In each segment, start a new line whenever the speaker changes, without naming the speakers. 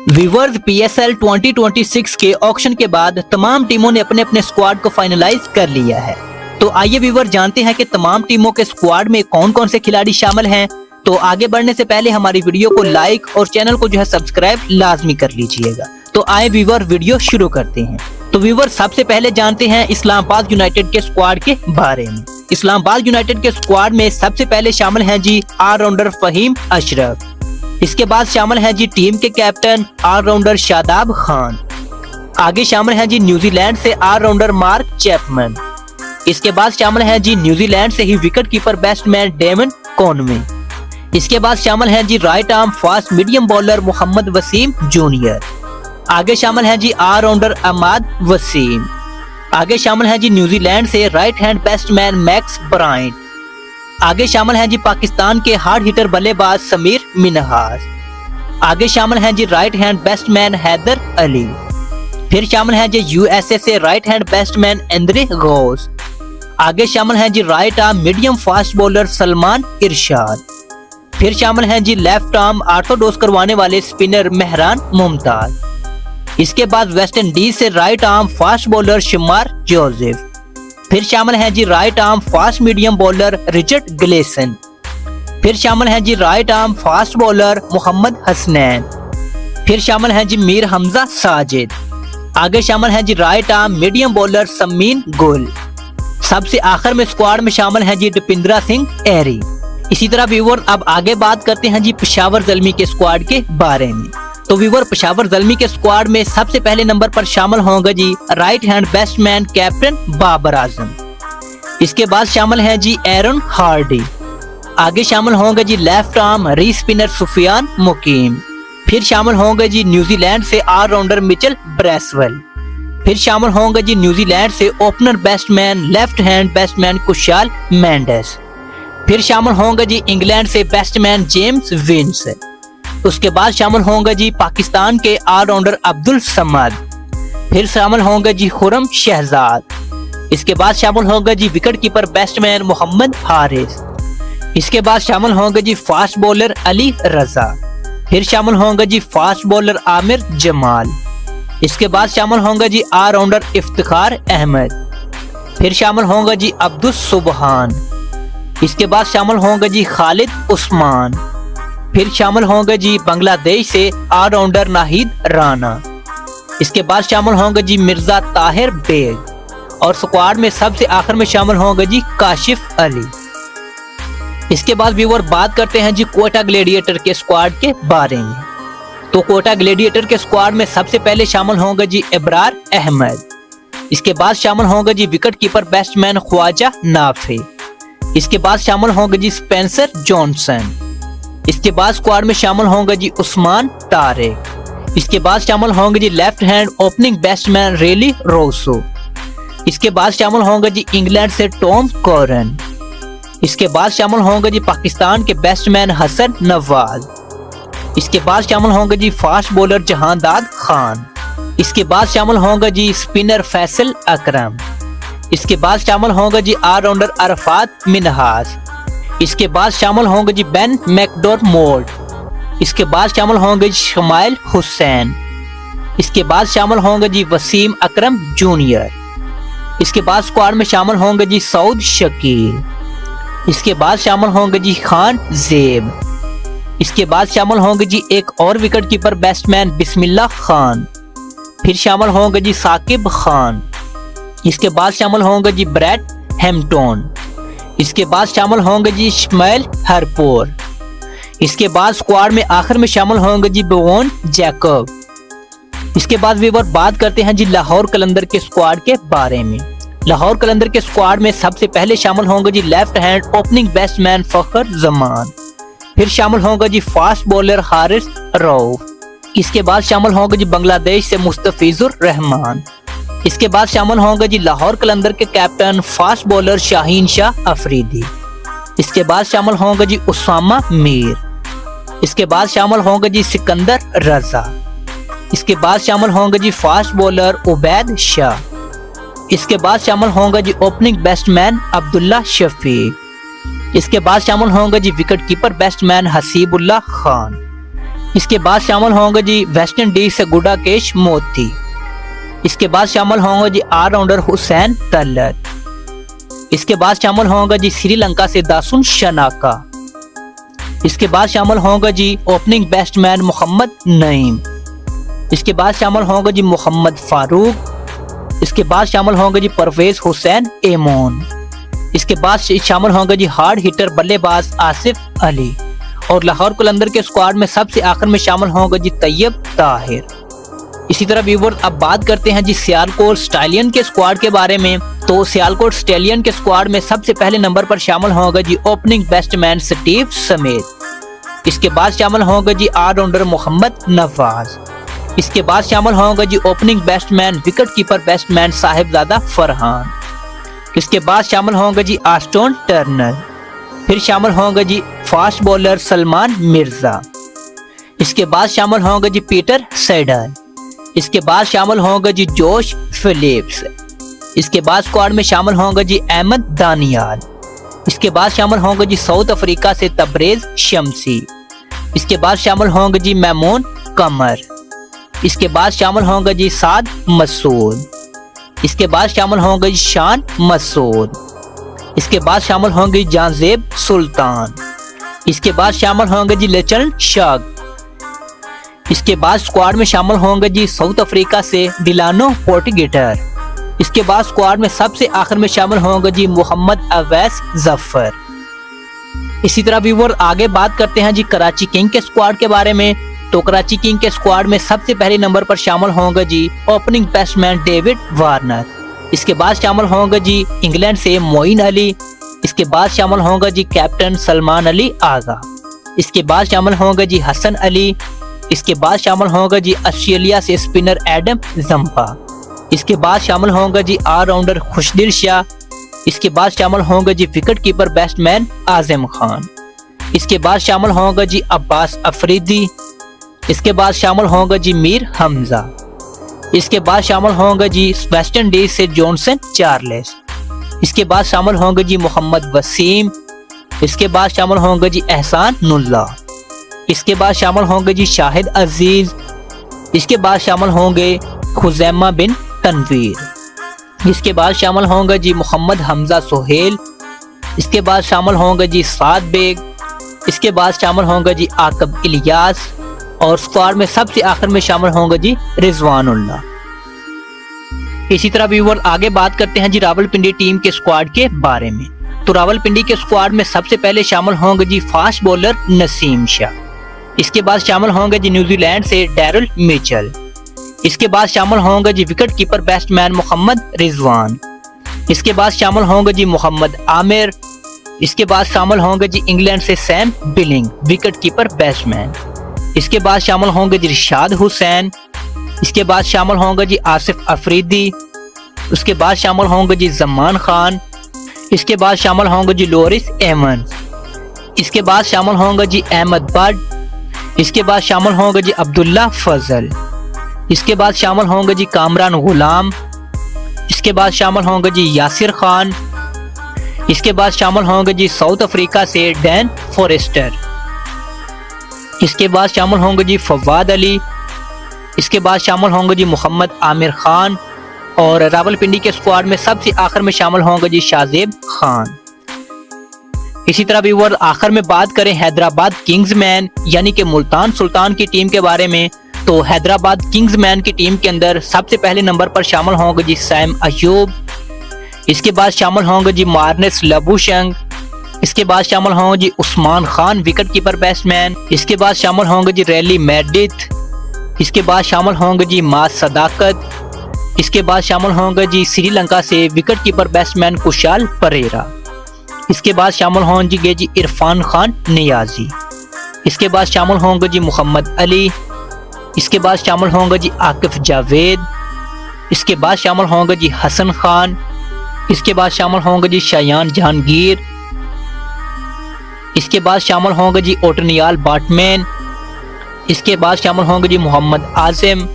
Viewers, PSL 2026 के auction के बाद तमाम टीमों ने अपने अपने स्क्वाड को फाइनलाइज कर लिया है। तो आइए व्यूअर जानते हैं कि तमाम टीमों के स्क्वाड में कौन कौन से खिलाड़ी शामिल हैं। तो आगे बढ़ने से पहले हमारी वीडियो को लाइक और चैनल को सब्सक्राइब लाजमी कर लीजिएगा। तो आए व्यूअर वीडियो शुरू करते हैं। तो व्यूअर सबसे पहले जानते हैं इस्लामाबाद यूनाइटेड के स्क्वाड के बारे में। इस्लामाबाद यूनाइटेड के स्क्वाड में सबसे पहले शामिल हैं जी ऑलराउंडर फहीम अशरफ। इसके बाद शामिल हैं जी टीम के कैप्टन ऑलराउंडर शादाब खान। आगे शामिल हैं जी न्यूजीलैंड से ऑलराउंडर मार्क चैपमैन। इसके बाद शामिल हैं जी न्यूजीलैंड से ही wicket keeper batsman Devon Conway. इसके बाद शामिल हैं जी right arm fast medium bowler Mohammad Wasim junior. आगे शामिल हैं जी ऑलराउंडर अहमद वसीम। आगे शामिल हैं जी न्यूजीलैंड से right hand batsman max Bryant. आगे शामिल हैं जी पाकिस्तान के हार्ड हिटर बल्लेबाज समीर मिनहास। आगे शामिल हैं जी right hand batsman Haider Ali. फिर शामिल हैं जी USA से right hand batsman Andries Gous. आगे शामिल हैं जी right arm medium fast bowler Salman Irshad. फिर शामिल हैं जी लेफ्ट आर्म ऑर्थोडॉक्स करवाने वाले स्पिनर मेहरान मुमताज। इसके बाद वेस्ट इंडीज से right arm fast bowler Shamar Joseph. फिर शामिल हैं जी right arm fast medium bowler Richard Gleeson. फिर शामिल हैं जी right arm fast bowler Mohammad Hasnain. फिर शामिल हैं जी मीर हमजा साजिद। आगे शामिल हैं जी right arm medium bowler Sameen Gul. सबसे आखिर में स्क्वाड में शामिल हैं जी दीपेंद्र सिंह एरी। इसी तरह व्यूअर अब आगे बात करते हैं जी पेशावर ज़ल्मी के स्क्वाड के बारे में। तो व्यूअर पेशावर ज़ल्मी के स्क्वाड में सबसे पहले नंबर पर शामिल होंगे जी right hand batsman captain Babar Azam. इसके बाद शामिल हैं जी एरन हार्डी। आगे शामिल होंगे जी लेफ्ट आर्म री स्पिनर सुफियान मुकीम। फिर शामिल होंगे जी न्यूजीलैंड से ऑलराउंडर मिचेल ब्रेसवेल। फिर शामिल होंगे जी न्यूजीलैंड से opener batsman left hand batsman Kusal Mendis. फिर शामिल होंगे जी इंग्लैंड से बैट्समैन जेम्स विंस। उसके बाद शामिल होंगे जी पाकिस्तान के ऑलराउंडर अब्दुल समद। फिर शामिल होंगे जी खुरम शहजाद। इसके बाद शामिल होंगे जी wicket keeper batsman Mohammad Haris. इसके बाद शामिल होंगे जी फास्ट बॉलर अली रजा। फिर शामिल होंगे जी फास्ट बॉलर आमिर जमाल। इसके बाद शामिल होंगे जी ऑलराउंडर इफ्तिखार अहमद। फिर शामिल होंगे जी अब्दुल सुबहान। इसके बाद शामिल होंगे जी खालिद उस्मान। फिर शामिल होंगे जी बांग्लादेश से ऑलराउंडर नाहिद राना। इसके बाद शामिल होंगे जी मिर्जा ताहिर बेग। और स्क्वाड में सबसे आखिर में शामिल होंगे जी काशिफ अली। इसके बाद व्यूअर बात करते हैं जी कोटा ग्लेडिएटर के स्क्वाड के बारे में। तो कोटा ग्लेडिएटर के स्क्वाड में सबसे पहले शामिल होंगे जी इब्रार अहमद। इसके बाद शामिल होंगे जी wicket keeper batsman Khawaja Nafay. इसके बाद शामिल होंगे जी स्पेंसर जॉनसन। इसके बाद स्क्वाड में शामिल होंगे जी उस्मान तारिक। इसके बाद शामिल होंगे जी लेफ्ट हैंड ओपनिंग बैट्समैन रेली रोसो। इसके बाद शामिल होंगे जी इंग्लैंड से टॉम कॉरन। इसके बाद शामिल होंगे जी पाकिस्तान के बैट्समैन हसन नवाज। इसके बाद शामिल होंगे जी फास्ट बॉलर जहांदाद खान। इसके बाद शामिल होंगे जी स्पिनर फैसल अकरम। इसके बाद शामिल होंगे जी ऑलराउंडर अरफात मिनहास। इसके बाद शामिल होंगे जी बेन मैकडॉर्मोट। इसके बाद शामिल होंगे जी शमाइल हुसैन। इसके बाद शामिल होंगे जी वसीम अकरम जूनियर। इसके बाद स्क्वाड में शामिल होंगे जी सऊद शकील। इसके बाद शामिल होंगे जी खान जेब। इसके बाद शामिल होंगे जी एक और wicket keeper batsman Bismillah Khan. फिर शामिल होंगे जी साकिब खान। इसके बाद शामिल होंगे जी ब्रैड हैम्पटन। इसके बाद शामिल होंगे जी इस्माइल हरपोर। इसके बाद स्क्वाड में आखिर में शामिल होंगे जी बोवन जैकब। इसके बाद व्यूअर बात करते हैं जी लाहौर कलंदर के स्क्वाड के बारे में। लाहौर कलंदर के स्क्वाड में सबसे पहले शामिल होंगे जी लेफ्ट हैंड ओपनिंग बैट्समैन फखर जमान। फिर शामिल होंगे जी फास्ट बॉलर हारिस रऊफ। इसके बाद शामिल होंगे जी बांग्लादेश से मुस्तफिजुर रहमान। इसके बाद शामिल होंगे जी लाहौर कलंदर के captain fast bowler Shaheen Shah Afridi. इसके बाद शामिल होंगे जी उसामा मीर। इसके बाद शामिल होंगे जी सिकंदर रजा। इसके बाद शामिल होंगे जी फास्ट बॉलर उबैद शाह। इसके बाद शामिल होंगे जी ओपनिंग बैट्समैन अब्दुल्ला शफीक। इसके बाद शामिल होंगे जी wicket keeper batsman Haseebullah Khan. इसके बाद शामिल होंगे जी वेस्ट इंडीज से गुडाकेश मोती। इसके बाद शामिल होंगे जी ऑलराउंडर हुसैन तलत। इसके बाद शामिल होंगे जी श्रीलंका से दासुन शनाका। इसके बाद शामिल होंगे जी ओपनिंग बैट्समैन मोहम्मद नईम। इसके बाद शामिल होंगे जी मोहम्मद फारूक। इसके बाद शामिल होंगे जी परवेज हुसैन एमोन। इसके बाद शामिल होंगे जी हार्ड हिटर बल्लेबाज आसिफ अली। और लाहौर कलंदर के स्क्वाड में सबसे आखिर में शामिल होंगे जी तैयब ताहिर। इसी तरह व्यूअर्स अब बात करते हैं जी सियालकोट स्टालियन के स्क्वाड के बारे में। तो सियालकोट स्टालियन के स्क्वाड में सबसे पहले नंबर पर शामिल होगा जी ओपनिंग बैट्समैन स्टीव स्मिथ। इसके बाद शामिल होगा जी ऑलराउंडर मोहम्मद नवाज। इसके बाद शामिल होगा जी opening batsman wicket keeper batsman Sahibzada Farhan. इसके बाद शामिल होगा जी आस्टोन टर्नर। फिर शामिल होगा जी फास्ट बॉलर सलमान मिर्जा। इसके बाद शामिल होगा जी पीटर सैडल। इसके बाद शामिल होगा जी जोश फिलिप्स। इसके बाद स्क्वाड में शामिल होगा जी अहमद दानियाल। इसके बाद शामिल होगा जी साउथ अफ्रीका से तबरेज शमसी। इसके बाद शामिल होगा जी मैमून कमर। इसके बाद शामिल होगा जी साद मसूद। इसके बाद शामिल होगा जी शान मसूद। इसके बाद शामिल होंगे जानजेब सुल्तान। इसके बाद शामिल होंगे जी लेचन शाग। इसके बाद स्क्वाड में शामिल होंगे जी साउथ अफ्रीका से डिलानो पोर्टिगेटर। इसके बाद स्क्वाड में सबसे आखिर में शामिल होंगे जी मोहम्मद अवैस जफर। इसी तरह व्यूअर आगे बात करते हैं जी कराची किंग के स्क्वाड के बारे में। तो कराची किंग के स्क्वाड में सबसे पहले नंबर पर शामिल होंगे जी ओपनिंग बैट्समैन डेविड वार्नर। इसके बाद शामिल होंगे जी इंग्लैंड से मोइन अली। इसके बाद शामिल होंगे जी कैप्टन सलमान अली आगा। इसके बाद शामिल होंगे जी हसन अली। इसके बाद शामिल होंगे जी ऑस्ट्रेलिया से स्पिनर एडम जंपा। इसके बाद शामिल होंगे जी ऑलराउंडर खुशदिल शाह। इसके बाद शामिल होंगे जी wicket keeper batsman Azam Khan. इसके बाद शामिल होंगे जी अब्बास अफरीदी। इसके बाद शामिल होंगे जी मीर हमजा। इसके बाद शामिल होंगे जी वेस्ट इंडीज से जॉनसन चार्ल्स। इसके बाद शामिल होंगे जी मोहम्मद वसीम। इसके बाद शामिल होंगे जी एहसान नुल्ला। इसके बाद शामिल होंगे जी शाहिद अजीज। इसके बाद शामिल होंगे खुजैमा बिन तनवीर। इसके बाद शामिल होंगे जी मोहम्मद हमजा सोहेल। इसके बाद शामिल होंगे जी साद बेग। इसके बाद शामिल होंगे जी आकब इलियास। और स्क्वाड में सबसे आखिर में शामिल होंगे जी रिजवानुल्लाह। इसी तरह व्यूअर आगे बात करते हैं जी रावलपिंडी टीम के स्क्वाड के बारे में। तो रावलपिंडी के स्क्वाड में सबसे पहले शामिल होंगे जी फास्ट बॉलर नसीम शाह। इसके बाद शामिल होंगे जी न्यूजीलैंड से डैरल मिचेल। इसके बाद शामिल होंगे जी wicket keeper batsman Mohammad Rizwan. इसके बाद शामिल होंगे जी मोहम्मद आमिर। इसके बाद शामिल होंगे जी इंग्लैंड से Sam billing wicket keeper batsman. इसके बाद शामिल होंगे जी रिशाद हुसैन। इसके बाद शामिल होंगे जी आसिफ अफरीदी। उसके बाद शामिल होंगे जी जमान खान। इसके बाद शामिल होंगे जी लोरिस एमन। इसके बाद शामिल होंगे जी अहमद बट। इसके बाद शामिल होंगे जी अब्दुल्ला फजल। इसके बाद शामिल होंगे जी कामरान गुलाम। इसके बाद शामिल होंगे जी यासिर खान। इसके बाद शामिल होंगे जी साउथ अफ्रीका से डैन फॉरेस्टर। इसके बाद शामिल होंगे जी फवाद अली। इसके बाद शामिल होंगे जी मोहम्मद आमिर खान। और रावलपिंडी के स्क्वाड में सबसे आखिर में शामिल होंगे जी शाहजेब खान। इसी तरह व्यूअर आखिर में बात करें हैदराबाद किंग्समैन यानी कि मुल्तान सुल्तान की टीम के बारे में। तो हैदराबाद किंग्समैन की टीम के अंदर सबसे पहले नंबर पर शामिल होंगे जी सैम अयूब। इसके बाद शामिल होंगे जी मार्नेस लबुशंग। इसके बाद शामिल होंगे जी Usman Khan wicket keeper batsman. इसके बाद शामिल होंगे जी रैली मैडिथ। इसके बाद शामिल होंगे जी मास सदाकत। इसके बाद शामिल होंगे जी श्रीलंका से wicket keeper batsman Kusal Perera. इसके बाद शामिल होंगे जी इरफान खान नियाजी। इसके बाद शामिल होंगे जी मोहम्मद अली। इसके बाद शामिल होंगे जी आकिफ जावेद। इसके बाद शामिल होंगे जी हसन खान। इसके बाद शामिल होंगे जी शयान जहांगीर। इसके बाद शामिल होंगे जी ओटनियाल बाटमैन। इसके बाद शामिल होंगे जी मोहम्मद आजम।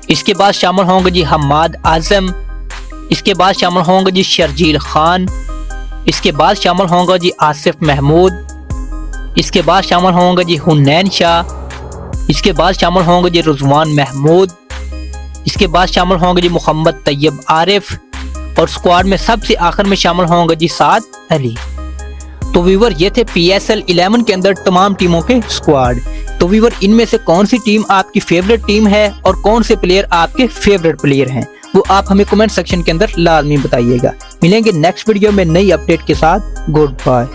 इसके बाद शामिल होंगे जी हम्माद आजम। इसके बाद शामिल होंगे जी शर्जील खान। इसके बाद शामिल होंगे जी आसिफ महमूद। इसके बाद शामिल होंगे जी हुनैन शाह। इसके बाद शामिल होंगे जी रुजवान महमूद, इसके बाद शामिल होंगे जी मोहम्मद तैयब आरिफ, और स्क्वाड में सबसे आखिर में शामिल होंगे जी साद अली। तो व्यूवर ये थे PSL 11 के अंदर तमाम टीमों के स्क्वाड। तो व्यूवर इनमें से कौन सी टीम आपकी फेवरेट टीम है और कौन से प्लेयर आपके फेवरेट प्लेयर हैं, वो आप हमें कमेंट सेक्शन के अंदर लाजमी बताइएगा। मिलेंगे नेक्स्ट वीडियो में नई अपडेट के साथ। Good bye.